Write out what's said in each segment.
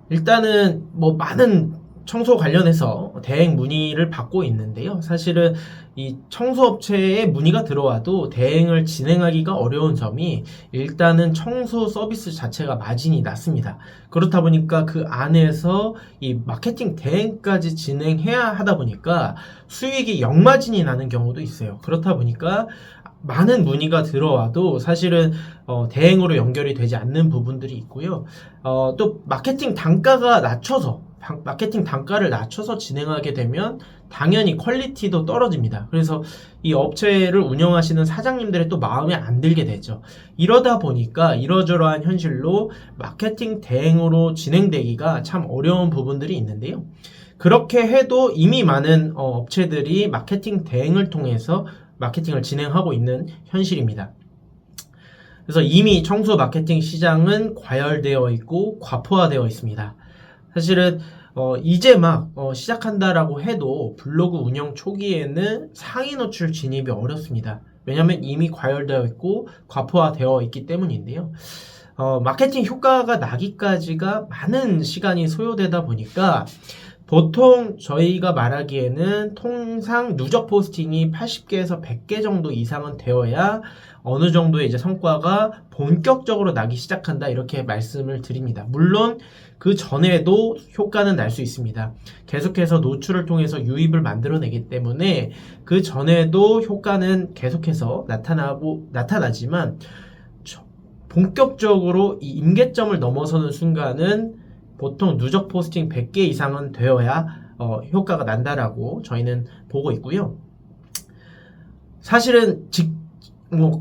일단은 뭐 많은 청소 관련해서 대행 문의를 받고 있는데요. 사실은 이 청소업체에 문의가 들어와도 대행을 진행하기가 어려운 점이 일단은 청소 서비스 자체가 마진이 낮습니다. 그렇다 보니까 그 안에서 이 마케팅 대행까지 진행해야 하다 보니까 수익이 역마진이 나는 경우도 있어요. 그렇다 보니까 많은 문의가 들어와도 사실은 대행으로 연결이 되지 않는 부분들이 있고요. 또 마케팅 단가를 낮춰서 진행하게 되면 당연히 퀄리티도 떨어집니다. 그래서 이 업체를 운영하시는 사장님들의 또 마음에 안 들게 되죠. 이러다 보니까 이러저러한 현실로 마케팅 대행으로 진행되기가 참 어려운 부분들이 있는데요. 그렇게 해도 이미 많은 업체들이 마케팅 대행을 통해서 마케팅을 진행하고 있는 현실입니다. 그래서 이미 청소 마케팅 시장은 과열되어 있고 과포화되어 있습니다. 사실은 이제 막 시작한다라고 해도 블로그 운영 초기에는 상위 노출 진입이 어렵습니다. 왜냐하면 이미 과열되어 있고 과포화되어 있기 때문인데요. 마케팅 효과가 나기까지가 많은 시간이 소요되다 보니까 보통 저희가 말하기에는 통상 누적 포스팅이 80개에서 100개 정도 이상은 되어야 어느 정도의 이제 성과가 본격적으로 나기 시작한다 이렇게 말씀을 드립니다. 물론 그 전에도 효과는 날 수 있습니다. 계속해서 노출을 통해서 유입을 만들어내기 때문에 그 전에도 효과는 계속해서 나타나지만 본격적으로 이 임계점을 넘어서는 순간은 보통 누적 포스팅 100개 이상은 되어야 효과가 난다라고 저희는 보고 있고요. 사실은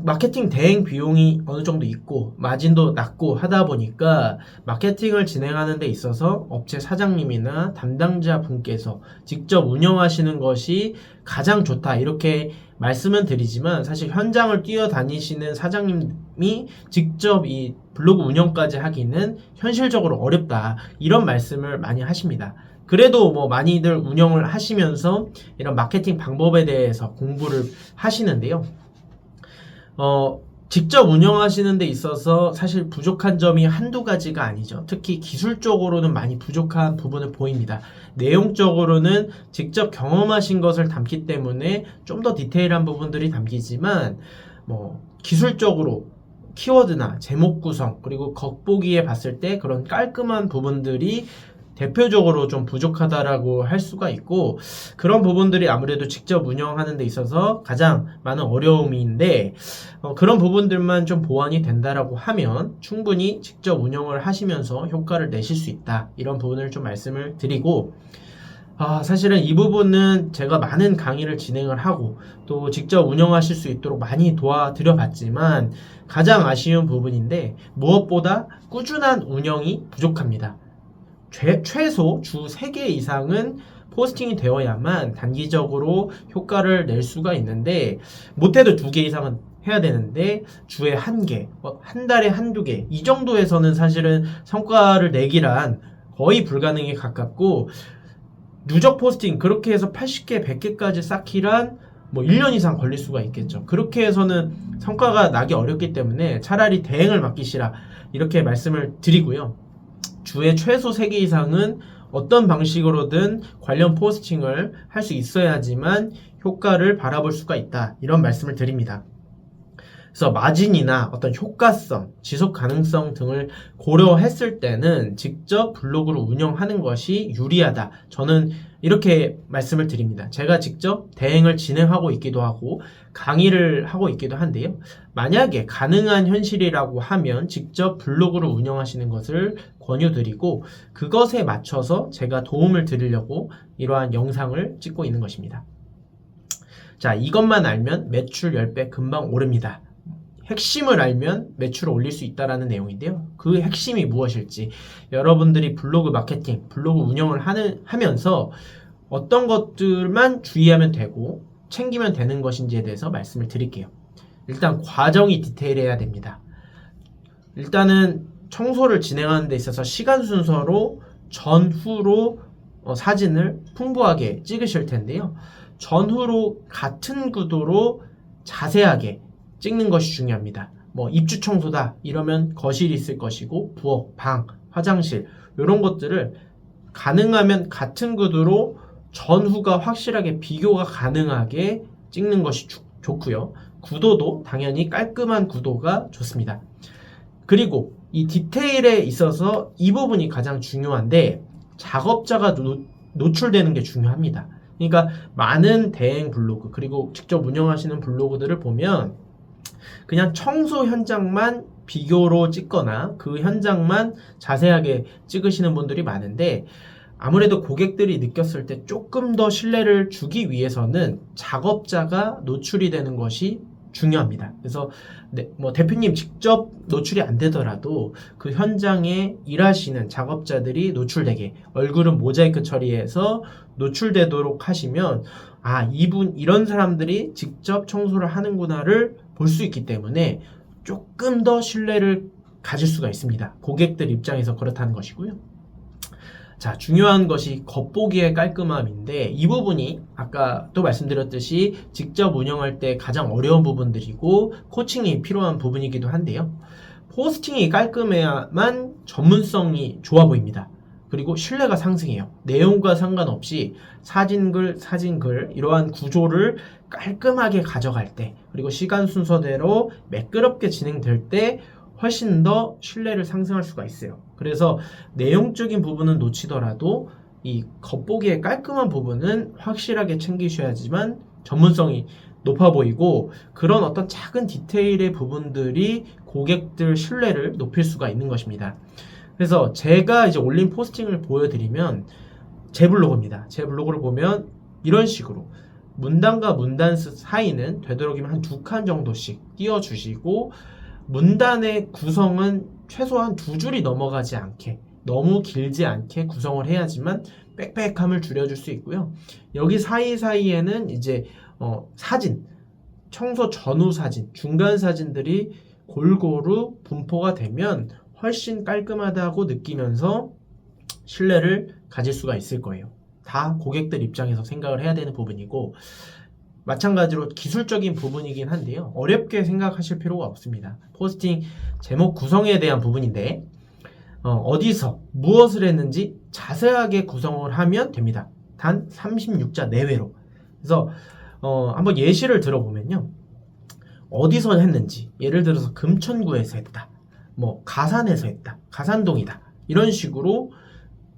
마케팅 대행 비용이 어느 정도 있고 마진도 낮고 하다 보니까 마케팅을 진행하는 데 있어서 업체 사장님이나 담당자 분께서 직접 운영하시는 것이 가장 좋다 이렇게 말씀은 드리지만 사실 현장을 뛰어다니시는 사장님이 직접 이 블로그 운영까지 하기는 현실적으로 어렵다 이런 말씀을 많이 하십니다. 그래도 뭐 많이들 운영을 하시면서 이런 마케팅 방법에 대해서 공부를 하시는데요. 직접 운영하시는 데 있어서 사실 부족한 점이 한두 가지가 아니죠. 특히 기술적으로는 많이 부족한 부분을 보입니다. 내용적으로는 직접 경험하신 것을 담기 때문에 좀 더 디테일한 부분들이 담기지만 기술적으로 키워드나 제목 구성 그리고 겉보기에 봤을 때 그런 깔끔한 부분들이 대표적으로 좀 부족하다라고 할 수가 있고 그런 부분들이 아무래도 직접 운영하는 데 있어서 가장 많은 어려움인데 그런 부분들만 좀 보완이 된다라고 하면 충분히 직접 운영을 하시면서 효과를 내실 수 있다 이런 부분을 좀 말씀을 드리고 사실은 이 부분은 제가 많은 강의를 진행을 하고 또 직접 운영하실 수 있도록 많이 도와드려 봤지만 가장 아쉬운 부분인데 무엇보다 꾸준한 운영이 부족합니다. 최소 주 3개 이상은 포스팅이 되어야만 단기적으로 효과를 낼 수가 있는데 못해도 2개 이상은 해야 되는데 주에 1개, 한 달에 1~2개 이 정도에서는 사실은 성과를 내기란 거의 불가능에 가깝고 누적 포스팅 그렇게 해서 80개, 100개까지 쌓기란 1년 이상 걸릴 수가 있겠죠. 그렇게 해서는 성과가 나기 어렵기 때문에 차라리 대행을 맡기시라 이렇게 말씀을 드리고요. 주에 최소 3개 이상은 어떤 방식으로든 관련 포스팅을 할 수 있어야지만 효과를 바라볼 수가 있다. 이런 말씀을 드립니다. 그래서 마진이나 어떤 효과성, 지속 가능성 등을 고려했을 때는 직접 블로그를 운영하는 것이 유리하다. 저는 이렇게 말씀을 드립니다. 제가 직접 대행을 진행하고 있기도 하고 강의를 하고 있기도 한데요. 만약에 가능한 현실이라고 하면 직접 블로그를 운영하시는 것을 권유드리고 그것에 맞춰서 제가 도움을 드리려고 이러한 영상을 찍고 있는 것입니다. 자, 이것만 알면 매출 10배 금방 오릅니다. 핵심을 알면 매출을 올릴 수 있다는 내용인데요. 그 핵심이 무엇일지 여러분들이 블로그 마케팅, 블로그 운영을 하면서 어떤 것들만 주의하면 되고 챙기면 되는 것인지에 대해서 말씀을 드릴게요. 일단 과정이 디테일해야 됩니다. 일단은 청소를 진행하는 데 있어서 시간 순서로 전후로 사진을 풍부하게 찍으실 텐데요. 전후로 같은 구도로 자세하게 찍는 것이 중요합니다. 입주 청소다 이러면 거실이 있을 것이고 부엌, 방, 화장실 이런 것들을 가능하면 같은 구도로 전후가 확실하게 비교가 가능하게 찍는 것이 좋고요. 구도도 당연히 깔끔한 구도가 좋습니다. 그리고 이 디테일에 있어서 이 부분이 가장 중요한데 작업자가 노출되는 게 중요합니다. 그러니까 많은 대행 블로그 그리고 직접 운영하시는 블로그들을 보면 그냥 청소 현장만 비교로 찍거나 그 현장만 자세하게 찍으시는 분들이 많은데 아무래도 고객들이 느꼈을 때 조금 더 신뢰를 주기 위해서는 작업자가 노출이 되는 것이 중요합니다. 그래서 뭐 대표님 직접 노출이 안 되더라도 그 현장에 일하시는 작업자들이 노출되게 얼굴은 모자이크 처리해서 노출되도록 하시면 이런 사람들이 직접 청소를 하는구나를 볼 수 있기 때문에 조금 더 신뢰를 가질 수가 있습니다. 고객들 입장에서 그렇다는 것이고요. 자, 중요한 것이 겉보기의 깔끔함인데 이 부분이 아까 또 말씀드렸듯이 직접 운영할 때 가장 어려운 부분들이고 코칭이 필요한 부분이기도 한데요. 포스팅이 깔끔해야만 전문성이 좋아 보입니다. 그리고 신뢰가 상승해요. 내용과 상관없이 사진글 이러한 구조를 깔끔하게 가져갈 때 그리고 시간 순서대로 매끄럽게 진행될 때 훨씬 더 신뢰를 상승할 수가 있어요. 그래서 내용적인 부분은 놓치더라도 이 겉보기에 깔끔한 부분은 확실하게 챙기셔야지만 전문성이 높아 보이고 그런 어떤 작은 디테일의 부분들이 고객들 신뢰를 높일 수가 있는 것입니다. 그래서 제가 이제 올린 포스팅을 보여드리면 제 블로그입니다. 제 블로그를 보면 이런 식으로 문단과 문단 사이는 되도록이면 한 2칸 정도씩 띄워주시고 문단의 구성은 최소한 2줄이 넘어가지 않게 너무 길지 않게 구성을 해야지만 빽빽함을 줄여줄 수 있고요. 여기 사이사이에는 이제 사진, 청소 전후 사진, 중간 사진들이 골고루 분포가 되면 훨씬 깔끔하다고 느끼면서 신뢰를 가질 수가 있을 거예요. 다 고객들 입장에서 생각을 해야 되는 부분이고 마찬가지로 기술적인 부분이긴 한데요. 어렵게 생각하실 필요가 없습니다. 포스팅 제목 구성에 대한 부분인데 어디서 무엇을 했는지 자세하게 구성을 하면 됩니다. 단 36자 내외로. 그래서 한번 예시를 들어보면요. 어디서 했는지 예를 들어서 금천구에서 했다. 뭐 가산에서 했다. 가산동이다. 이런 식으로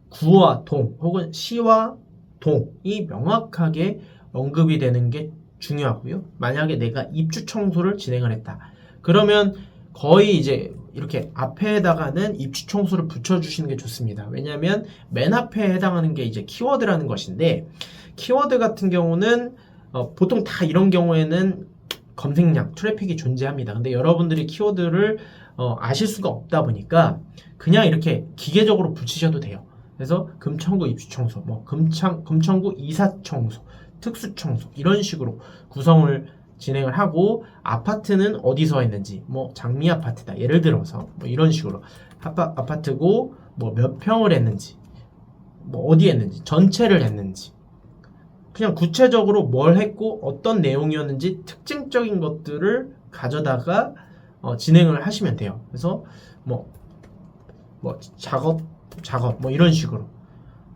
구와 동 혹은 시와 동이 명확하게 언급이 되는 게 중요하고요. 만약에 내가 입주 청소를 진행을 했다. 그러면 거의 이제 이렇게 앞에다가는 입주 청소를 붙여주시는 게 좋습니다. 왜냐하면 맨 앞에 해당하는 게 이제 키워드라는 것인데 키워드 같은 경우는 보통 다 이런 경우에는 검색량, 트래픽이 존재합니다. 근데 여러분들이 키워드를 아실 수가 없다 보니까 그냥 이렇게 기계적으로 붙이셔도 돼요. 그래서 금천구 입주청소, 뭐 금천구 이사청소, 특수청소 이런 식으로 구성을 진행을 하고 아파트는 어디서 했는지 뭐 장미 아파트다 예를 들어서 뭐 이런 식으로 아파트고 뭐 몇 평을 했는지 뭐 어디 했는지 전체를 했는지 그냥 구체적으로 뭘 했고 어떤 내용이었는지 특징적인 것들을 가져다가 진행을 하시면 돼요. 그래서 뭐 작업 뭐 이런 식으로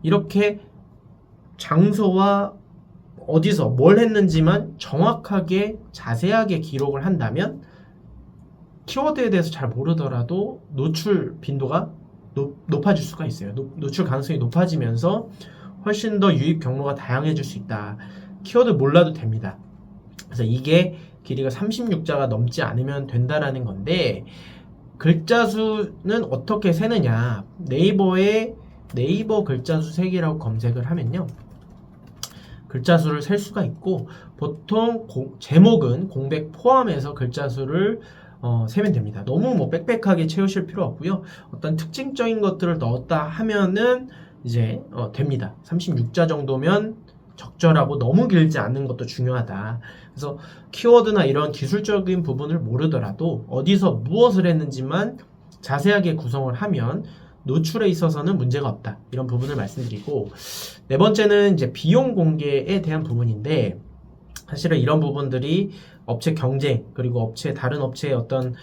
이렇게 장소와 어디서 뭘 했는지만 정확하게 자세하게 기록을 한다면 키워드에 대해서 잘 모르더라도 노출 빈도가 높아질 수가 있어요. 노출 가능성이 높아지면서 훨씬 더 유입 경로가 다양해질 수 있다. 키워드 몰라도 됩니다. 그래서 이게 길이가 36자가 넘지 않으면 된다라는 건데 글자 수는 어떻게 세느냐 네이버에 네이버 글자 수 세기라고 검색을 하면요 글자 수를 셀 수가 있고 보통 제목은 공백 포함해서 글자 수를 세면 됩니다. 너무 뭐 빽빽하게 채우실 필요 없고요. 어떤 특징적인 것들을 넣었다 하면은 이제 됩니다. 36자 정도면 적절하고 너무 길지 않는 것도 중요하다. 그래서 키워드나 이런 기술적인 부분을 모르더라도 어디서 무엇을 했는지만 자세하게 구성을 하면 노출에 있어서는 문제가 없다. 이런 부분을 말씀드리고 네 번째는 이제 비용 공개에 대한 부분인데 사실은 이런 부분들이 업체 경쟁 그리고 다른 업체의 어떤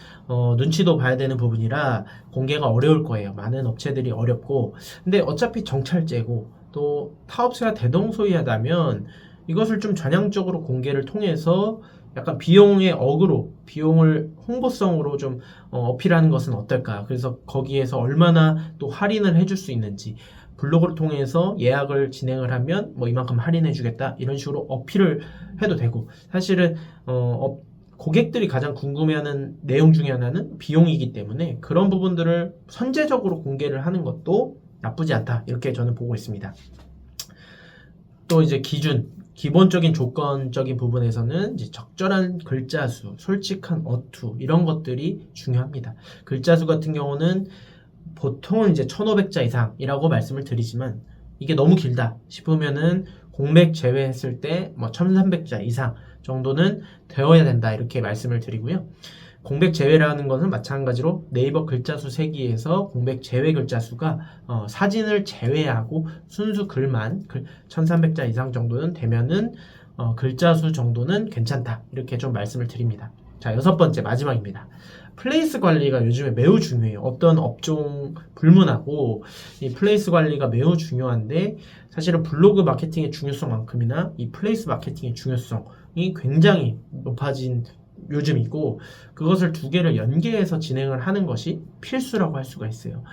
눈치도 봐야 되는 부분이라 공개가 어려울 거예요. 많은 업체들이 어렵고 근데 어차피 정찰제고 또 타업체가 대동소이하다면 이것을 좀 전향적으로 공개를 통해서 약간 비용의 어그로, 비용을 홍보성으로 좀 어필하는 것은 어떨까? 그래서 거기에서 얼마나 또 할인을 해줄 수 있는지 블로그를 통해서 예약을 진행을 하면 뭐 이만큼 할인해주겠다 이런 식으로 어필을 해도 되고 사실은 고객들이 가장 궁금해하는 내용 중에 하나는 비용이기 때문에 그런 부분들을 선제적으로 공개를 하는 것도 나쁘지 않다 이렇게 저는 보고 있습니다. 또 이제 기본적인 조건적인 부분에서는 이제 적절한 글자 수, 솔직한 어투 이런 것들이 중요합니다. 글자 수 같은 경우는 보통은 이제 1500자 이상이라고 말씀을 드리지만 이게 너무 길다 싶으면은 공백 제외했을 때 뭐 1300자 이상 정도는 되어야 된다 이렇게 말씀을 드리고요. 공백 제외라는 것은 마찬가지로 네이버 글자 수 세기에서 공백 제외 글자 수가 사진을 제외하고 순수 글만 1300자 이상 정도는 되면은 글자 수 정도는 괜찮다 이렇게 좀 말씀을 드립니다. 자, 6번째 마지막입니다. 플레이스 관리가 요즘에 매우 중요해요. 어떤 업종 불문하고 이 플레이스 관리가 매우 중요한데 사실은 블로그 마케팅의 중요성만큼이나 이 플레이스 마케팅의 중요성이 굉장히 높아진 요즘이고 그것을 두 개를 연계해서 진행을 하는 것이 필수라고 할 수가 있어요.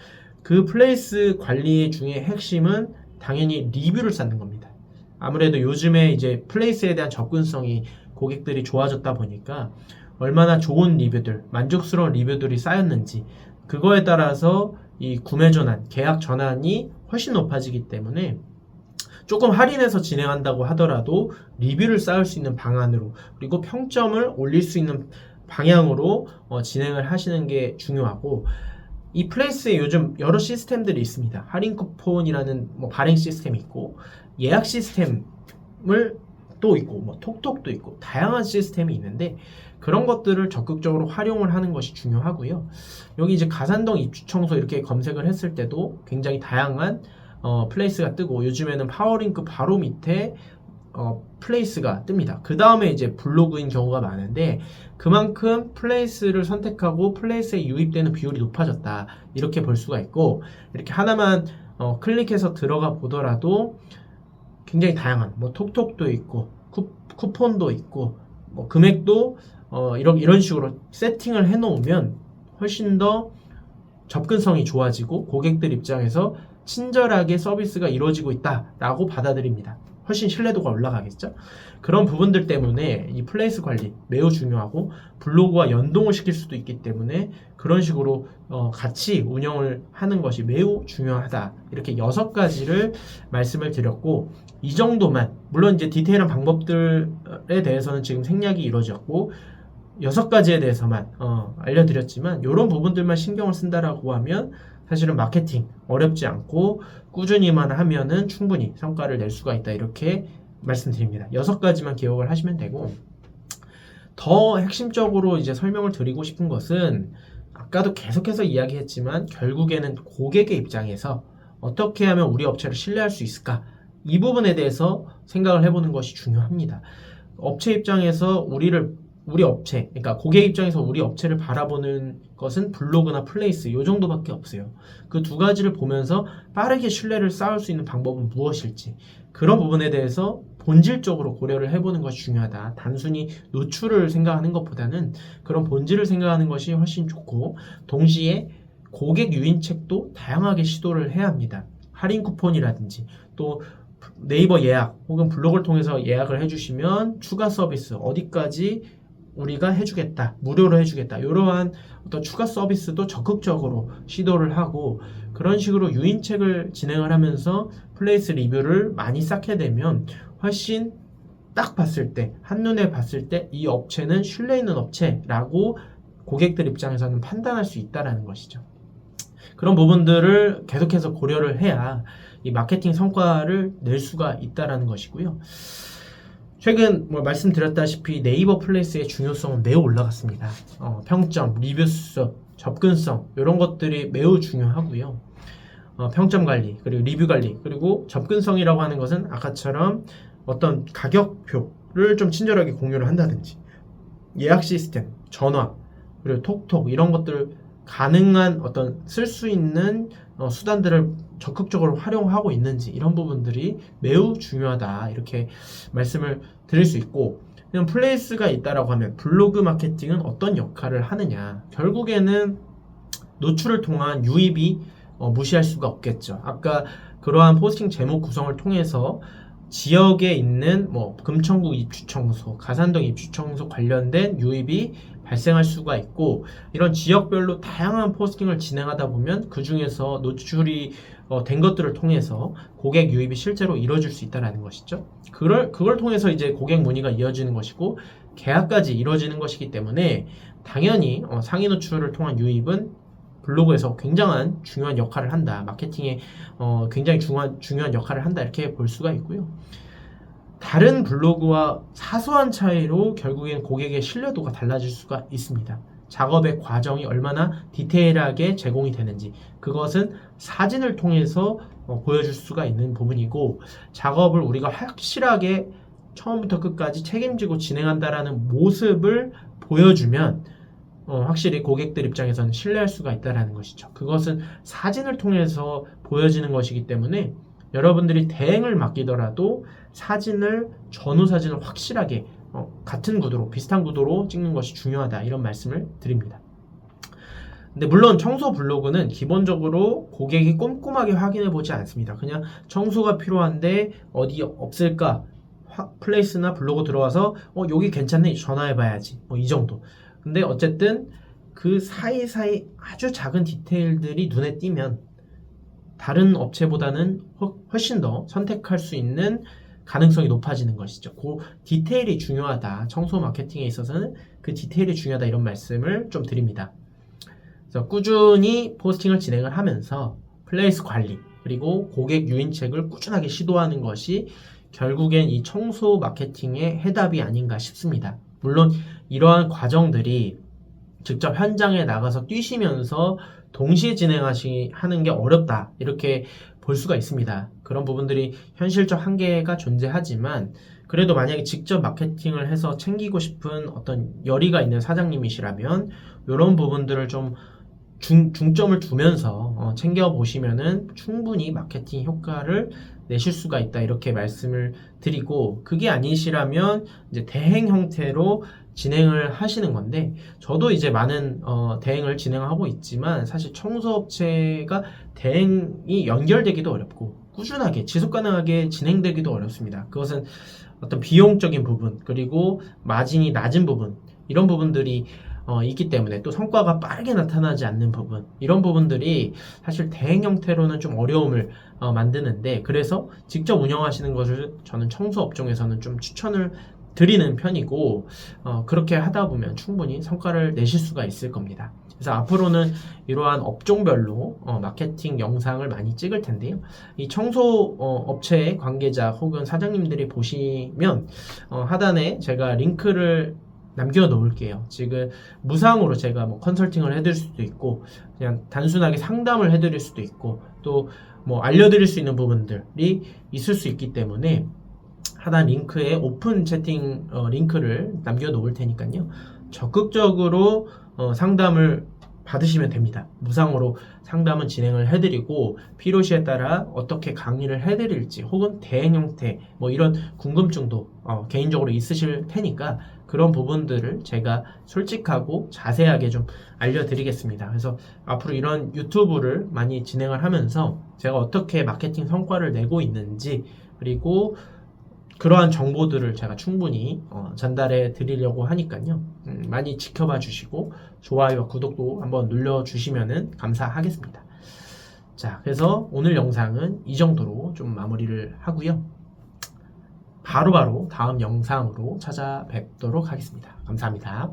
그 플레이스 관리 중에 핵심은 당연히 리뷰를 쌓는 겁니다. 아무래도 요즘에 이제 플레이스에 대한 접근성이 고객들이 좋아졌다 보니까 얼마나 좋은 리뷰들, 만족스러운 리뷰들이 쌓였는지 그거에 따라서 이 구매 전환, 계약 전환이 훨씬 높아지기 때문에 조금 할인해서 진행한다고 하더라도 리뷰를 쌓을 수 있는 방안으로 그리고 평점을 올릴 수 있는 방향으로 진행을 하시는 게 중요하고 이 플레이스에 요즘 여러 시스템들이 있습니다. 할인 쿠폰이라는 뭐 발행 시스템이 있고 예약 시스템을 또 있고 뭐 톡톡도 있고 다양한 시스템이 있는데 그런 것들을 적극적으로 활용을 하는 것이 중요하고요. 여기 이제 가산동 입주 청소 이렇게 검색을 했을 때도 굉장히 다양한 플레이스가 뜨고 요즘에는 파워링크 바로 밑에 플레이스가 뜹니다. 그 다음에 이제 블로그인 경우가 많은데 그만큼 플레이스를 선택하고 플레이스에 유입되는 비율이 높아졌다 이렇게 볼 수가 있고 이렇게 하나만 클릭해서 들어가 보더라도 굉장히 다양한 뭐 톡톡도 있고 쿠폰도 있고 뭐 금액도 이런 식으로 세팅을 해 놓으면 훨씬 더 접근성이 좋아지고 고객들 입장에서 친절하게 서비스가 이루어지고 있다라고 받아들입니다. 훨씬 신뢰도가 올라가겠죠? 그런 부분들 때문에 이 플레이스 관리 매우 중요하고 블로그와 연동을 시킬 수도 있기 때문에 그런 식으로 같이 운영을 하는 것이 매우 중요하다. 이렇게 6가지를 말씀을 드렸고 이 정도만 물론 이제 디테일한 방법들에 대해서는 지금 생략이 이루어졌고 6가지에 대해서만 알려드렸지만 이런 부분들만 신경을 쓴다라고 하면 사실은 마케팅 어렵지 않고 꾸준히만 하면은 충분히 성과를 낼 수가 있다 이렇게 말씀드립니다. 6가지만 기억을 하시면 되고 더 핵심적으로 이제 설명을 드리고 싶은 것은 아까도 계속해서 이야기했지만 결국에는 고객의 입장에서 어떻게 하면 우리 업체를 신뢰할 수 있을까 이 부분에 대해서 생각을 해보는 것이 중요합니다. 업체 입장에서 우리 업체, 그러니까 고객 입장에서 우리 업체를 바라보는 것은 블로그나 플레이스 이 정도밖에 없어요. 그 2가지를 보면서 빠르게 신뢰를 쌓을 수 있는 방법은 무엇일지 그런 부분에 대해서 본질적으로 고려를 해보는 것이 중요하다. 단순히 노출을 생각하는 것보다는 그런 본질을 생각하는 것이 훨씬 좋고 동시에 고객 유인책도 다양하게 시도를 해야 합니다. 할인 쿠폰이라든지 또 네이버 예약 혹은 블로그를 통해서 예약을 해주시면 추가 서비스 어디까지 우리가 해주겠다, 무료로 해주겠다 이러한 어떤 추가 서비스도 적극적으로 시도를 하고 그런 식으로 유인책을 진행을 하면서 플레이스 리뷰를 많이 쌓게 되면 훨씬 딱 봤을 때 한눈에 봤을 때 이 업체는 신뢰 있는 업체라고 고객들 입장에서는 판단할 수 있다는 것이죠. 그런 부분들을 계속해서 고려를 해야 이 마케팅 성과를 낼 수가 있다는 것이고요. 최근 말씀드렸다시피 네이버 플레이스의 중요성은 매우 올라갔습니다. 평점, 리뷰수, 접근성 이런 것들이 매우 중요하고요. 평점 관리, 그리고 리뷰 관리, 그리고 접근성이라고 하는 것은 아까처럼 어떤 가격표를 좀 친절하게 공유를 한다든지 예약 시스템, 전화, 그리고 톡톡 이런 것들 가능한 어떤 쓸 수 있는 수단들을 적극적으로 활용하고 있는지 이런 부분들이 매우 중요하다 이렇게 말씀을 드릴 수 있고, 그냥 플레이스가 있다라고 하면 블로그 마케팅은 어떤 역할을 하느냐, 결국에는 노출을 통한 유입이 무시할 수가 없겠죠. 아까 그러한 포스팅 제목 구성을 통해서 지역에 있는 뭐 금천구 입주청소, 가산동 입주청소 관련된 유입이 발생할 수가 있고, 이런 지역별로 다양한 포스팅을 진행하다 보면 그 중에서 노출이 된 것들을 통해서 고객 유입이 실제로 이루어질 수 있다는 것이죠. 그걸 통해서 이제 고객 문의가 이어지는 것이고 계약까지 이루어지는 것이기 때문에 당연히 상위 노출을 통한 유입은 블로그에서 굉장한 중요한 역할을 한다. 마케팅에 굉장히 중요한 역할을 한다. 이렇게 볼 수가 있고요. 다른 블로그와 사소한 차이로 결국엔 고객의 신뢰도가 달라질 수가 있습니다. 작업의 과정이 얼마나 디테일하게 제공이 되는지, 그것은 사진을 통해서 보여줄 수가 있는 부분이고, 작업을 우리가 확실하게 처음부터 끝까지 책임지고 진행한다라는 모습을 보여주면 확실히 고객들 입장에서는 신뢰할 수가 있다는 것이죠. 그것은 사진을 통해서 보여지는 것이기 때문에 여러분들이 대행을 맡기더라도 전후 사진을 확실하게 같은 구도로, 비슷한 구도로 찍는 것이 중요하다 이런 말씀을 드립니다. 근데 물론 청소 블로그는 기본적으로 고객이 꼼꼼하게 확인해 보지 않습니다. 그냥 청소가 필요한데 어디 없을까, 플레이스나 블로그 들어와서 여기 괜찮네, 전화해 봐야지, 이 정도. 근데 어쨌든 그 사이사이 아주 작은 디테일들이 눈에 띄면 다른 업체보다는 훨씬 더 선택할 수 있는 가능성이 높아지는 것이죠. 그 디테일이 중요하다. 청소 마케팅에 있어서는 그 디테일이 중요하다 이런 말씀을 좀 드립니다. 그래서 꾸준히 포스팅을 진행을 하면서 플레이스 관리 그리고 고객 유인책을 꾸준하게 시도하는 것이 결국엔 이 청소 마케팅의 해답이 아닌가 싶습니다. 물론 이러한 과정들이 직접 현장에 나가서 뛰시면서 동시에 하는 게 어렵다 이렇게 볼 수가 있습니다. 그런 부분들이 현실적 한계가 존재하지만 그래도 만약에 직접 마케팅을 해서 챙기고 싶은 어떤 열의가 있는 사장님이시라면 이런 부분들을 좀 중점을 두면서 챙겨보시면은 충분히 마케팅 효과를 내실 수가 있다 이렇게 말씀을 드리고, 그게 아니시라면 이제 대행 형태로 진행을 하시는 건데, 저도 이제 많은 대행을 진행하고 있지만 사실 청소업체가 대행이 연결되기도 어렵고 꾸준하게 지속 가능하게 진행되기도 어렵습니다. 그것은 어떤 비용적인 부분 그리고 마진이 낮은 부분, 이런 부분들이 있기 때문에, 또 성과가 빠르게 나타나지 않는 부분, 이런 부분들이 사실 대행 형태로는 좀 어려움을 만드는데, 그래서 직접 운영하시는 것을 저는 청소 업종에서는 좀 추천을 드리는 편이고, 그렇게 하다 보면 충분히 성과를 내실 수가 있을 겁니다. 그래서 앞으로는 이러한 업종별로 마케팅 영상을 많이 찍을 텐데요. 이 청소 업체의 관계자 혹은 사장님들이 보시면 하단에 제가 링크를 남겨 놓을게요. 지금 무상으로 제가 뭐 컨설팅을 해드릴 수도 있고 그냥 단순하게 상담을 해드릴 수도 있고 또 뭐 알려드릴 수 있는 부분들이 있을 수 있기 때문에 하단 링크에 오픈 채팅 링크를 남겨 놓을 테니까요. 적극적으로 상담을 받으시면 됩니다. 무상으로 상담은 진행을 해드리고 필요시에 따라 어떻게 강의를 해드릴지 혹은 대행 형태 뭐 이런 궁금증도 개인적으로 있으실 테니까 그런 부분들을 제가 솔직하고 자세하게 좀 알려드리겠습니다. 그래서 앞으로 이런 유튜브를 많이 진행을 하면서 제가 어떻게 마케팅 성과를 내고 있는지 그리고 그러한 정보들을 제가 충분히 전달해 드리려고 하니까요. 많이 지켜봐 주시고 좋아요와 구독도 한번 눌러주시면 감사하겠습니다. 자, 그래서 오늘 영상은 이 정도로 좀 마무리를 하고요. 바로바로 다음 영상으로 찾아뵙도록 하겠습니다. 감사합니다.